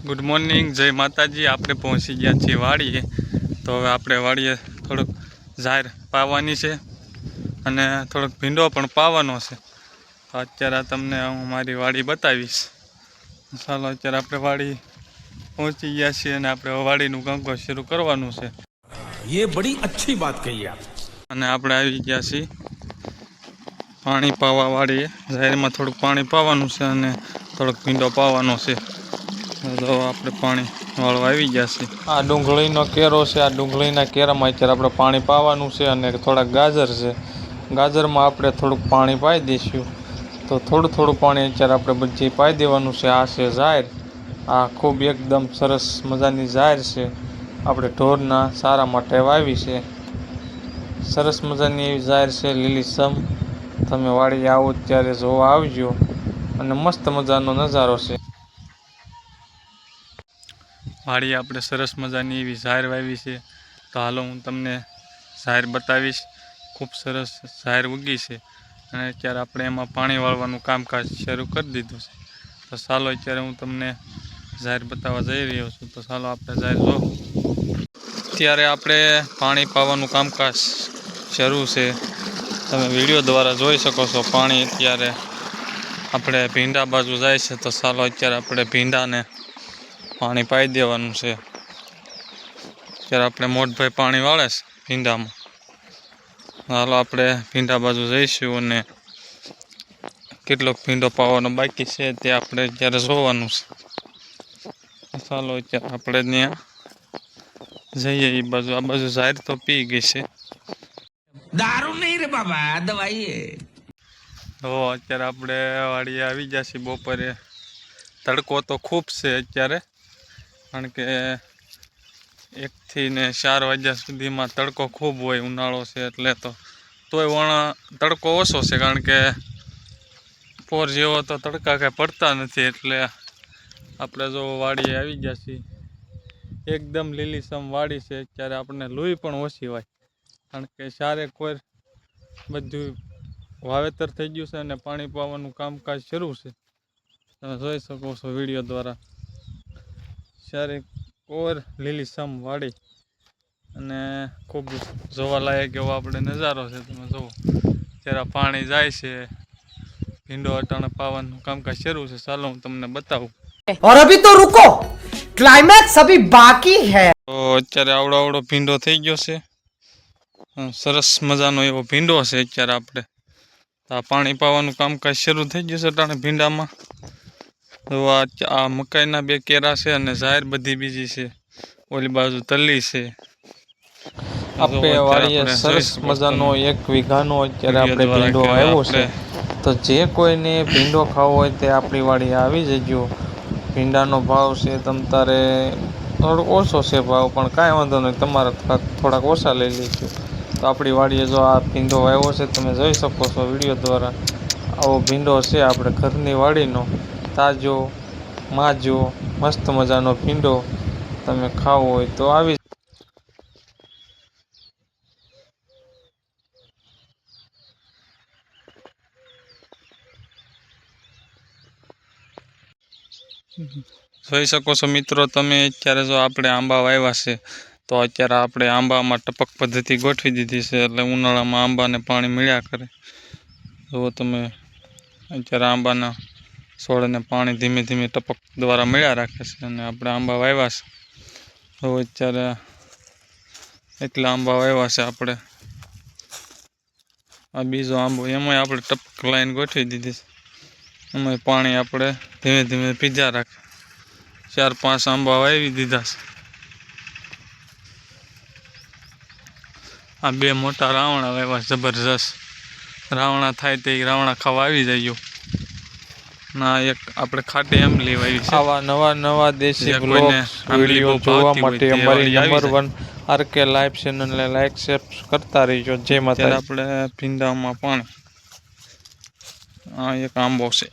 Good morning, जय माताजी। आपणे पहुंची गया छे वाड़ीए। तो हवे आपणे वाड़ीए थोड़ोक जाहेर पावानी छे अने थोड़ोक भींडो पण पावानो छे। तो अत्यारे तमने हूँ मारी वाड़ी बतावीश। चालो अत्यारे आपणे वाड़ी पहुंची गया छे अने आपणे वाड़ीनुं कामकाज शरू करवानुं छे। ये बड़ी अच्छी बात कही आप। अने आपणे आवी गया छीए पाणी पावा वाड़ीए। जाहेरमां थोड़ुंक पाणी पावानुं छे अने थोड़ोक भींडो पावानो छे। तो आपणे पाणी वाळवा आवी गया छे। आ डूंगळीनो केरो छे। आ डूंगळीना केरामां अत्यारे आपणे पाणी पावानुं छे अने थोड़ा गाजर छे। गाजरमां आपणे थोड़ुंक पाणी पाई दईशुं। तो थोड़ुं थोड़ुं पाणी अत्यारे आपणे बधी पाई देवानुं छे। आ छे जाहेर। आ खूब एकदम सरस मजानी जाहेर छे। आपणे ढोરના सारा માટે વાવી છે। સરસ મજાની એવી જાહેર છે, લીલીછમ। તમે વાડીએ આવો ત્યારે જોવા આવજો અને મસ્ત મજાનો નજારો છે। વાડીએ આપણે સરસ મજાની એવી જાહેર વાવી છે। તો હાલો હું તમને જાહેર બતાવીશ। ખૂબ સરસ જાહેર ઉગી છે અને અત્યારે આપણે એમાં પાણી વાળવાનું કામકાજ શરૂ કરી દીધું છે। તો ચાલો અત્યારે હું તમને જાહેર બતાવવા જઈ રહ્યો છું। તો ચાલો આપણે જાહેર જો। અત્યારે આપણે પાણી પાવાનું કામકાજ શરૂ છે। તમે વિડીયો દ્વારા જોઈ શકો છો। પાણી અત્યારે આપણે ભીંડા બાજુ જાય છે। તો ચાલો અત્યારે આપણે ભીંડાને પાણી પાઈ દેવાનું છે। અત્યારે આપણે મોટભાઈ પાણી વાળે છે ભીંડામાં। હાલો આપણે ભીંડા બાજુ જઈશું અને કેટલોક ભીંડો પાવાનો બાકી છે તે આપણે અત્યારે જોવાનું છે। ચાલો અત્યારે આપણે ત્યાં જઈએ એ બાજુ। આ બાજુ જાહેર તો પી ગઈ છે। दारू नहीं रे बाबा, दवाई है। તો અત્યારે આપણે વાડીએ આવી ગયા છીએ બપોરે। તડકો તો ખૂબ છે અત્યારે, કારણ કે 1 થી 4 વાગ્યા સુધીમાં તડકો ખૂબ હોય। ઉનાળો છે એટલે તો તોય તડકો ઓછો છે, કારણ કે પોર જેવો તો તડકા કાંઈ પડતા નથી। એટલે આપણે જો વાડીએ આવી ગયા છીએ। એકદમ લીલીછમ વાડી છે। અત્યારે આપણને લૂઈ પણ ઓછી હોય, કારણ કે ચારે કોર બધું વાવેતર થઈ ગયું છે અને પાણી પાવાનું કામકાજ શરૂ છે। તમે જોઈ શકો છો વિડીયો દ્વારા। ચારે કોર લીલીછમ વાડી અને ખૂબ જોવાલાયક એવો આપણે નજારો છે। તમે જુઓ ત્યારે પાણી જાય છે। ભીંડો અટાણે પાવાનું કામકાજ શરૂ છે। ચાલો હું તમને બતાવું। और अभी तो रुको, क्लाइमैक्स अभी बाकी है। તો અત્યારે આવડો આવડો ભીંડો થઈ ગયો છે। સરસ મજાનો એવો ભીંડો છે। અત્યારે આપણે આ પાણી પાવાનું કામકાજ શરૂ થઈ ગયું છે અટાણે ભીંડામાં। તો આ મકાઈના 2 કેરા છે અને જાહેર બધી બીજી છે। ઓલી બાજુ તલ્લી છે। આપણે વાડીએ સરસ મજાનો 1 વીઘાનો અત્યારે આપણે ભીંડો આવ્યો છે। તો જે કોઈને ભીંડો ખાવો હોય તે આપણી વાડીએ આવી જજો। ભીંડાનો ભાવ છે તમ તારે થોડોક ઓછો છે ભાવ, પણ કાંઈ વાંધો નહીં, તમારે થોડાક ઓછા લઈ લઈશું। તો આપણી વાડીએ જો આ ભીંડો આવ્યો છે, તમે જોઈ શકો છો વિડીયો દ્વારા। આવો ભીંડો છે આપણે ઘરની વાડીનો, તાજો માજો મસ્ત મજાનો ભીંડો। તમે ખાવો હોય તો આવી। જોઈ શકો છો મિત્રો તમે। અત્યારે જો આપણે આંબા વાવ્યા છે, તો અત્યારે આપણે આંબામાં ટપક પદ્ધતિ ગોઠવી દીધી છે, એટલે ઉનાળામાં આંબાને પાણી મળ્યા કરે। જો તમે અત્યારે આંબાના છોડને પાણી ધીમે ધીમે ટપક દ્વારા મળ્યા રાખે છે અને આપણે આંબા વાવ્યા છે। તો અત્યારે એટલા આંબા વાવ્યા છે આપણે। આ બીજો આંબો, એમાંય આપણે ટપક લાઈન ગોઠવી દીધી છે। એમાંય પાણી આપણે ધીમે ધીમે પીધા રાખે। 4-5 આંબા વાવી દીધા છે। આ 2 મોટા રાવણા વાવ્યા જબરજસ્ત। રાવણા થાય તે રાવણા ખાવા આવી જાય। ના એક આપણે ખાટી આંબલી વાવી છે। આવા નવા દેશી બ્લોગ્સ વિડીયો જોવા માટે અમારી નંબર 1 RK લાઈવ ચેનલને લાઈક શેર કરતા રહીજો। જય માતા। આપણે ભીંડામાં પાણી, આ એક આંબો છે।